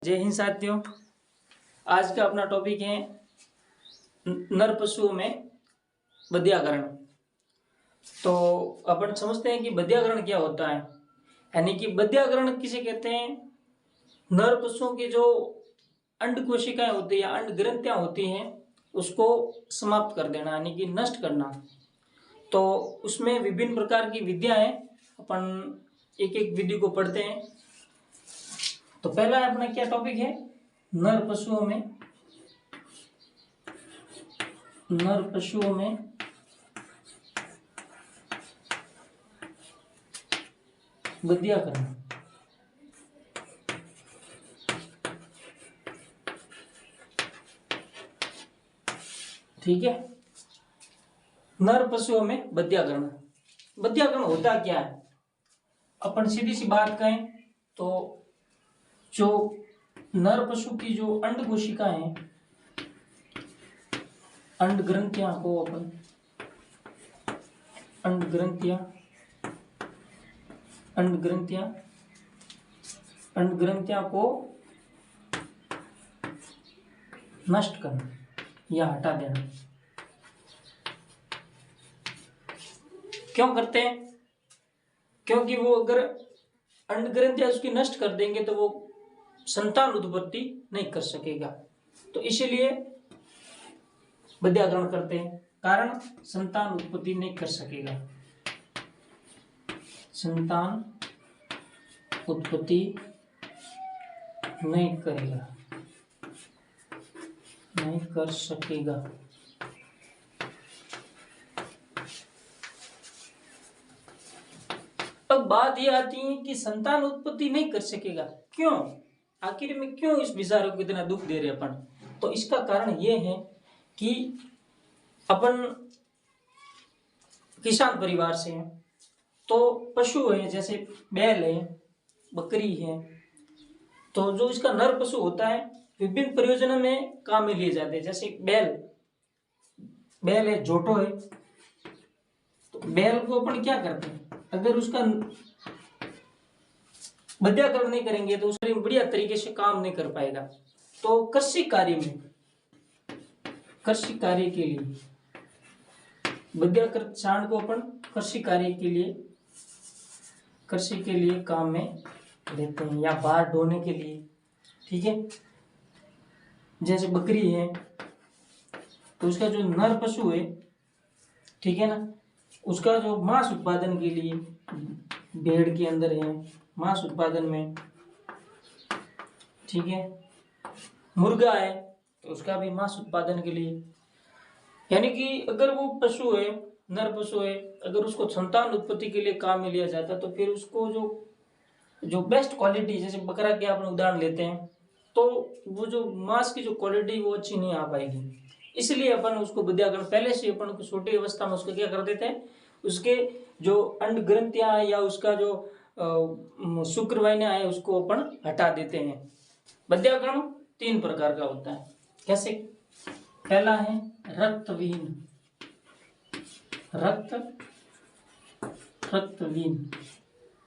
जय हिंद साथियों। आज का अपना टॉपिक है नर पशुओं में बध्याकरण। तो अपन समझते हैं कि बध्याकरण क्या होता है। यानी कि बध्याकरण किसे कहते हैं? नर पशुओं की जो अंड कोशिकाएं होती है, अंड ग्रंथियां होती हैं, उसको समाप्त कर देना, यानी कि नष्ट करना। तो उसमें विभिन्न प्रकार की विधियां हैं। अपन एक एक विधि को पढ़ते हैं। तो पहला अपना क्या टॉपिक है? नर पशुओं में बध्याकरण। ठीक है, नर पशुओं में बध्याकरण। बध्याकरण होता क्या है? अपन सीधी सी बात कहें तो जो नर पशु की जो अंड कोशिकाएं हैं, अंड ग्रंथियां को अपन अंड ग्रंथियां को नष्ट करना या हटा देना। क्यों करते हैं? क्योंकि वो अगर अंड ग्रंथियां उसकी नष्ट कर देंगे तो वो संतान उत्पत्ति नहीं कर सकेगा। तो इसीलिए बध्याकरण करते हैं, कारण संतान उत्पत्ति नहीं कर सकेगा, संतान उत्पत्ति नहीं कर सकेगा। अब बात यह आती है कि संतान उत्पत्ति नहीं कर सकेगा, क्यों? आखिर में क्यों इस बेचारे को इतना दुख दे रहे अपन? तो इसका कारण यह है कि अपन किसान परिवार से हैं, तो पशु है, जैसे बैल है, बकरी है, तो जो इसका नर पशु होता है विभिन्न प्रयोजनों में काम में लिए जाते हैं। जैसे बैल है, जोटो है, तो बैल को अपन क्या करते हैं? अगर उसका बध्याकरण नहीं करेंगे तो उसमें बढ़िया तरीके से काम नहीं कर पाएगा। तो कृषि कार्य के लिए बध्याकृत सांड को अपन कृषि के लिए काम में लेते हैं, या बाहर ढोने के लिए। ठीक है, जैसे बकरी है तो उसका जो नर पशु है, ठीक है ना, उसका जो मांस उत्पादन के लिए, भेड़ के अंदर है मांस उत्पादन में, ठीक है, मुर्गा है तो उसका भी मांस उत्पादन के लिए। यानी कि अगर वो पशु है, नर पशु है, अगर उसको संतान उत्पत्ति के लिए काम में लिया जाता तो फिर उसको जो बेस्ट क्वालिटी, जैसे बकरा के आपने उदाहरण लेते हैं, तो वो जो मांस की जो क्वालिटी वो अच्छी नहीं आ पाएगी। इसलिए अपन उसको बध्याकरण पहले से अपन को छोटी अवस्था में उसको क्या कर देते हैं, उसके जो अंड ग्रंथियां या उसका जो शुक्रवाहिनियां है उसको अपन हटा देते हैं। बध्याकरण 3 प्रकार का होता है। कैसे? पहला है रक्तवीन,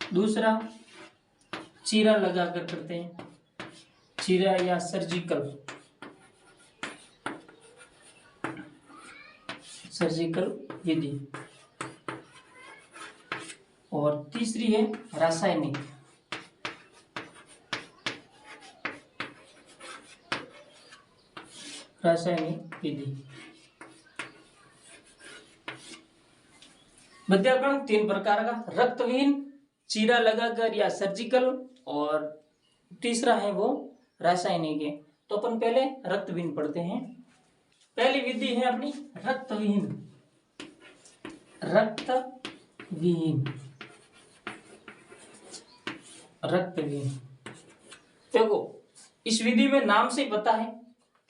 दूसरा चीरा लगाकर करते हैं, चीरा या सर्जिकल विधि, और तीसरी है रासायनिक विधि। बध्याकरण 3 प्रकार का, रक्तहीन, चीरा लगाकर या सर्जिकल, और तीसरा है वो रासायनिक है। तो अपन पहले रक्तहीन पढ़ते हैं। पहली विधि है अपनी रक्तहीन। देखो, इस विधि में नाम से पता है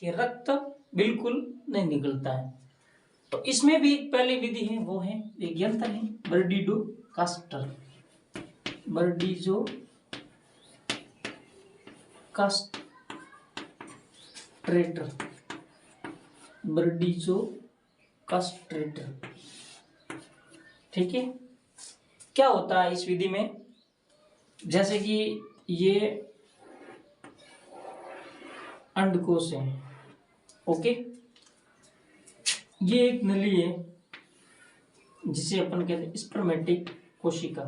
कि रक्त बिल्कुल नहीं निकलता है। तो इसमें भी एक पहली विधि है, वो है एक यंत्र है बर्डिडो कास्ट्रेटर। ठीक है, क्या होता है इस विधि में? जैसे कि ये अंडकोश है। ओके, ये एक नली है जिसे अपन कहते हैं स्पर्मेटिक कोशिका।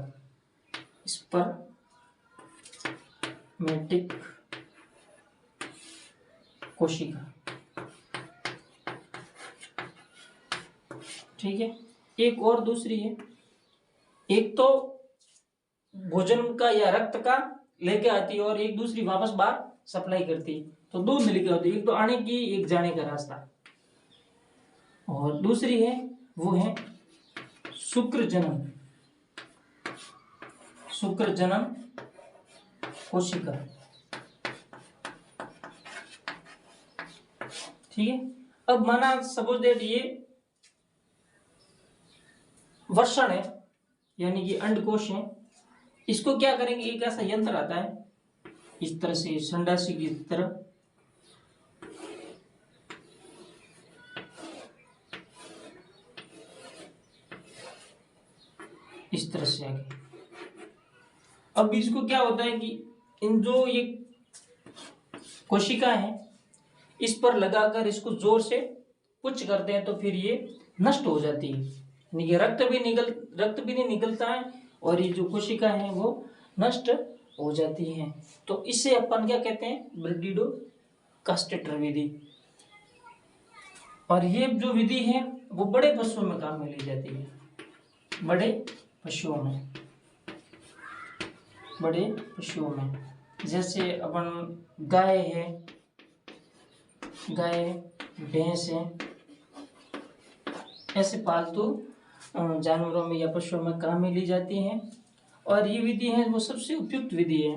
स्पर्मेटिक कोशिका, ठीक है। एक और दूसरी है, एक तो भोजन का या रक्त का लेके आती है और एक दूसरी वापस बाहर सप्लाई करती है। तो दो नलिका होती है, एक तो आने की, एक जाने का रास्ता। और दूसरी है वो है शुक्रजनन कोशिका, ठीक है। अब माना सपोज दैट ये वर्षण है, यानी कि अंडकोश है। इसको क्या करेंगे, एक ऐसा यंत्र आता है इस तरह से संडासी की तरह, इस तरह से आगे। अब इसको क्या होता है कि इन जो ये कोशिका है इस पर लगाकर इसको जोर से पुश करते हैं तो फिर ये नष्ट हो जाती है, यानी कि रक्त भी नहीं निकलता है और ये जो कोशिका है वो नष्ट हो जाती है। तो इसे अपन क्या कहते हैं, ब्रडीडो कास्टेटर विधि। और ये जो विधि है वो बड़े पशुओं में काम में ली जाती है, बड़े पशुओं में, जैसे अपन गाय है, भैंस है, ऐसे पालतू जानवरों में या पशुओं में काम में ली जाती हैं। और ये विधि है वो सबसे उपयुक्त विधि है,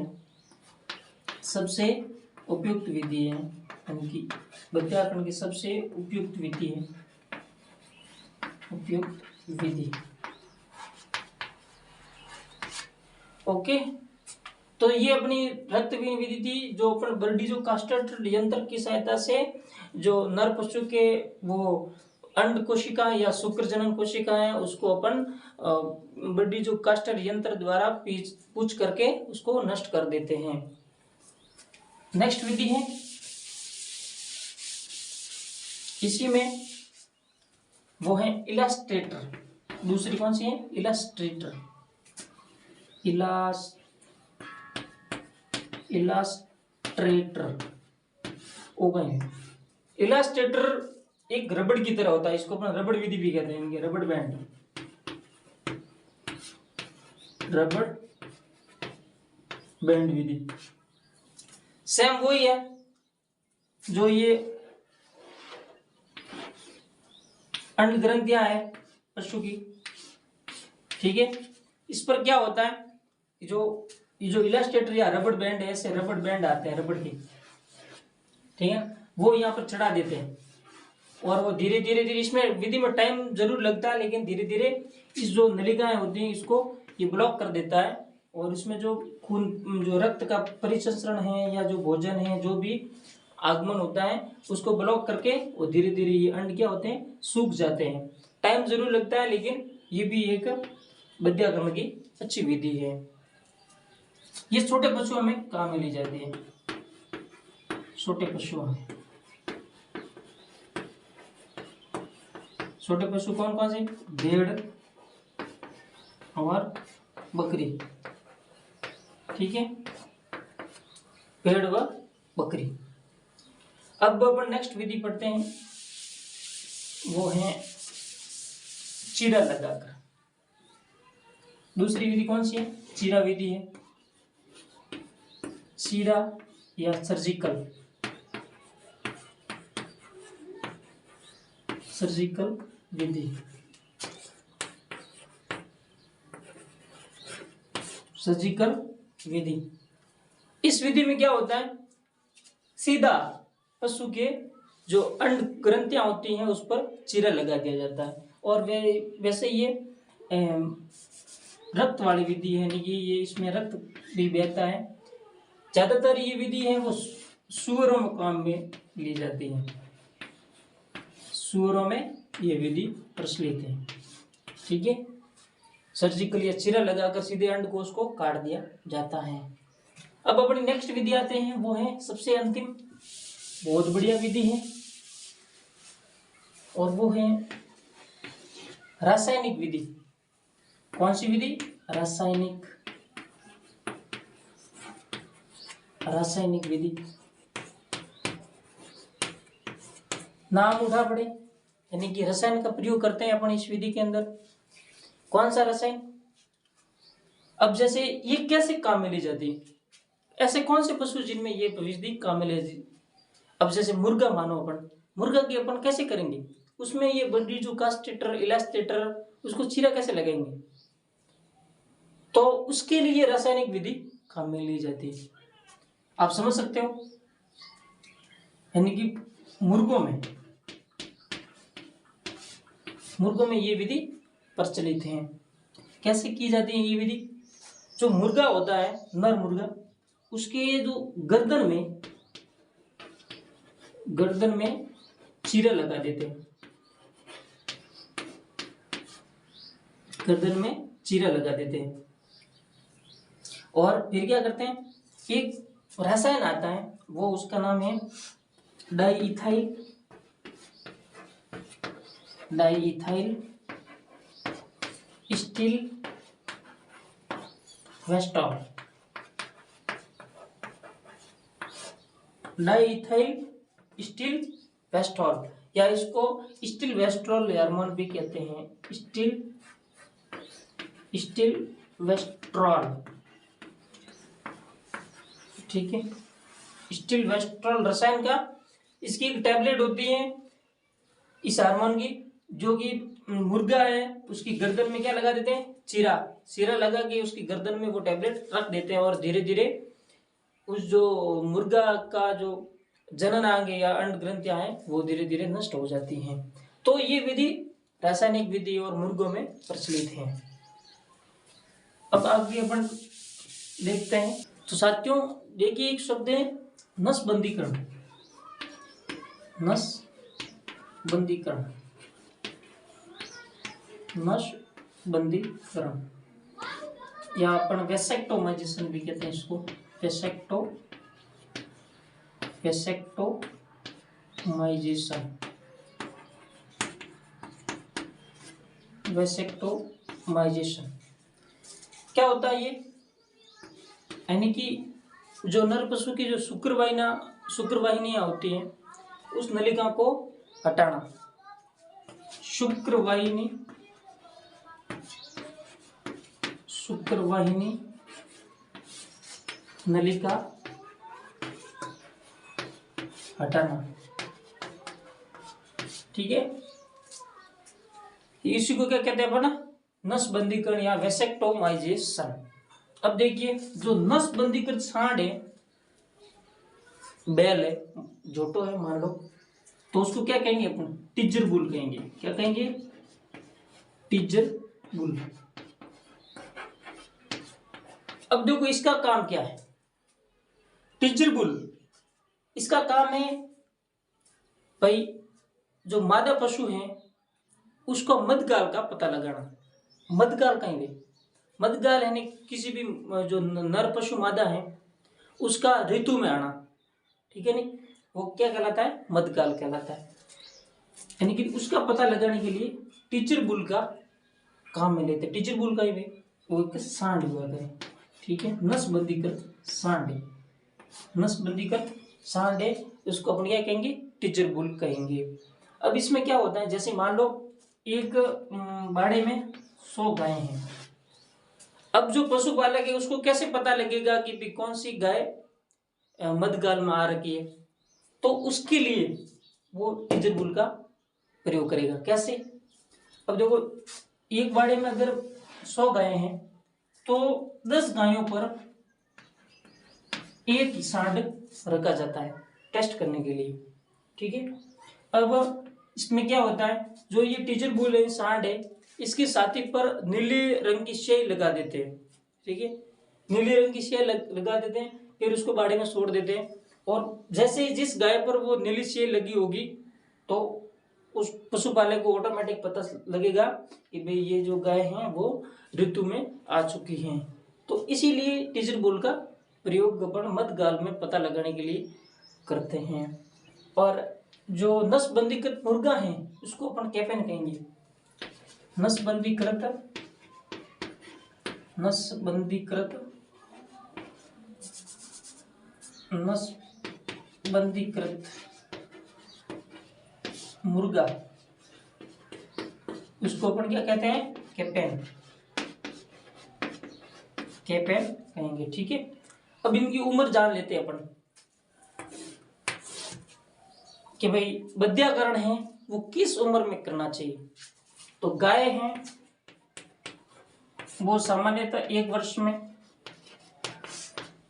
यानी कि बध्याकरण की सबसे उपयुक्त विधि। ओके, तो ये अपनी रक्तवीन विधि थी, जो अपन ब्रडीडो कास्टेटर यंत्र की सहायता से जो नर पशु के वो अंड कोशिका या शुक्रजनन कोशिका है उसको अपन ब्रडीडो कास्टेटर यंत्र द्वारा पूछ करके उसको नष्ट कर देते हैं। नेक्स्ट विधि है, इसी में वो है इलास्ट्रेटर। दूसरी कौन सी है, इलास्ट्रेटर हो गए। इलास्ट्रेटर एक रबड़ की तरह होता है, इसको अपना रबड़ विधि भी कहते हैं, रबड़ बैंड विधि। सेम वही है जो ये अंड ग्रंथियां है पशु की, ठीक है। इस पर क्या होता है, जो इलास्ट्रेटर या रबड़ बैंड है, ऐसे रबड़ बैंड आते हैं रबड़ के, ठीक है, वो यहाँ पर चढ़ा देते हैं और वो धीरे धीरे इसमें विधि में टाइम जरूर लगता है, लेकिन धीरे धीरे इस जो नलिकाएं होती हैं इसको ये ब्लॉक कर देता है और इसमें जो खून, जो रक्त का परिसंचरण है या जो भोजन है, जो भी आगमन होता है उसको ब्लॉक करके वो धीरे धीरे ये अंड क्या होते हैं, सूख जाते हैं। टाइम जरूर लगता है, लेकिन ये भी एक बध्याकरण की अच्छी विधि है। ये छोटे पशुओं में काम में ली जाती है, छोटे पशु कौन कौन से, भेड़ और बकरी, ठीक है, भेड़ व बकरी। अब अपन नेक्स्ट विधि पढ़ते हैं, वो है चीरा लगाकर। दूसरी विधि कौन सी है, चीरा विधि है, चीरा या सर्जिकल विधि। सर्जिकल विधि, इस विधि में क्या होता है, सीधा पशु के जो अंड ग्रंथियां होती हैं उस पर चीरा लगा दिया जाता है। और वैसे ये रक्त वाली विधि है, यानी कि ये इसमें रक्त भी बहता है। ज्यादातर ये विधि है वो सुअरों में काम में ली जाती है, सुअरों में ये विधि प्रचलित है, ठीक है। सर्जिकल या चीरा लगाकर सीधे अंडकोश को काट दिया जाता है। अब अपनी नेक्स्ट विधि आते हैं, वो है सबसे अंतिम बहुत बढ़िया विधि है, और वो है रासायनिक विधि। कौन सी विधि? रासायनिक विधि। नाम उठा पड़े, यानी कि रसायन का प्रयोग करते हैं अपन इस विधि के अंदर। कौन सा रसायन? अब जैसे ये कैसे काम में ली जाती है, ऐसे कौन से पशु जिनमें ये विधि काम में ली जाती है? अब जैसे मुर्गा मानो, अपन मुर्गा की अपन कैसे करेंगे, उसमें ये बड़ी जो कास्टेटर इलास्टेटर, उसको चीरा कैसे लगाएंगे, तो उसके लिए रासायनिक विधि काम में ली जाती है। आप समझ सकते हो, यानी कि मुर्गों में ये विधि प्रचलित है। कैसे की जाती है ये विधि? जो मुर्गा होता है, नर मुर्गा, उसके जो गर्दन में चीरा लगा देते हैं, गर्दन में चीरा लगा देते हैं। और फिर क्या करते हैं, एक रसायन आता है, वो उसका नाम है डाइइथाइल स्टील वेस्टॉल। डाइइथाइल स्टील वेस्टॉल, या इसको स्टील वेस्ट्रॉल हार्मोन भी कहते हैं। स्टील वेस्ट्रॉल, ठीक है। स्टील वेस्ट्रॉल रसायन का, इसकी एक टैबलेट होती है इस हार्मोन की, जो कि मुर्गा है उसकी गर्दन में क्या लगा देते हैं, चीरा लगा के उसकी गर्दन में वो टैबलेट रख देते हैं, और धीरे धीरे उस जो मुर्गा का जो जनन अंग या अंड ग्रंथियां हैं वो धीरे धीरे नष्ट हो जाती हैं। तो ये विधि रासायनिक विधि और मुर्गों में प्रचलित है। अब आगे अपन देखते हैं। तो साथियों देखिए, एक शब्द है नसबंदीकरण। या अपन वेसेक्टोमाइजेशन भी कहते हैं इसको। वेसेक्टोमाइजेशन क्या होता है ये? यानी कि जो नर पशु की जो शुक्रवाहिनियां होती हैं, उस नलिका को हटाना। शुक्रवाहिनी नलिका हटाना, ठीक है। इसी को क्या कहते हैं अपन? नसबंदीकरण या वेसेक्टोमाइजेशन। अब देखिए, जो नसबंदीकृत सांड है, बैल है, जोटो है मान लो, तो उसको क्या कहेंगे अपन? टिज्जर बुल कहेंगे। क्या कहेंगे? टिज्जर बुल। अब देखो इसका काम क्या है, टिज्जर बुल, इसका काम है भाई जो मादा पशु है उसको मध्यकाल का पता लगाना। मध्यकाल कहेंगे, मध्यकाल यानी किसी भी जो नर पशु मादा है उसका ऋतु में आना, ठीक है नहीं, वो क्या कहलाता है? मध्यकाल कहलाता है। यानी कि उसका पता लगाने के लिए टीचर बुल का काम में लेते हैं। टीचर बुल का ही वो एक सांड हुआ करे, ठीक है। नसबंदीकृत सांड है, उसको अपन क्या कहेंगे? टीचर बुल कहेंगे। अब इसमें क्या होता है, जैसे मान लो एक बाड़े में 100 गायें हैं। अब जो पशुपालक है उसको कैसे पता लगेगा कि भी कौन सी गाय मध्यकाल में आ रखी है? तो उसके लिए वो टीचर बुल का प्रयोग करेगा। कैसे? अब देखो, एक बाड़े में अगर 100 गायें हैं तो 10 गायों पर एक ही सांड रखा जाता है टेस्ट करने के लिए, ठीक है। अब इसमें क्या होता है, जो ये टीचर बुल है, सांड है, इसकी छाती पर नीले रंग की स्याही लगा देते हैं, ठीक है। नीले रंग की स्याही लगा देते हैं, फिर उसको बाड़े में छोड़ देते हैं, और जैसे ही जिस गाय पर वो नीली स्याही लगी होगी तो उस पशुपालक को ऑटोमेटिक पता लगेगा कि भाई ये जो गाय हैं वो ऋतु में आ चुकी हैं। तो इसीलिए टीचर बुल का प्रयोग अपन मध्यकाल में पता लगाने के लिए करते हैं। और जो नसबंदीकृत मुर्गा है उसको अपन कैपेन कहेंगे। नसबंदीकृत मुर्गा, उसको अपन क्या कहते हैं? कैपेन कहेंगे। ठीक है, अब इनकी उम्र जान लेते हैं अपन कि भाई बध्याकरण है वो किस उम्र में करना चाहिए। तो गाय है वो सामान्यतः 1 वर्ष में,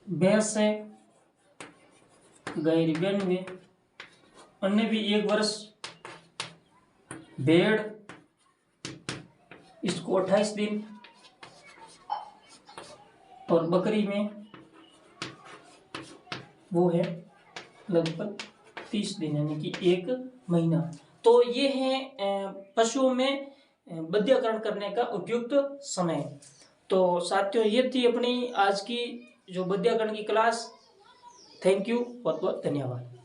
भैंस है गाय 92, अन्य भी 1 वर्ष, भेड़ इसको 28 दिन, और बकरी में वो है लगभग 30 दिन यानी कि 1 महीना। तो ये है पशुओं में बध्याकरण करने का उपयुक्त समय। तो साथियों ये थी अपनी आज की जो बध्याकरण की क्लास। थैंक यू, बहुत बहुत धन्यवाद।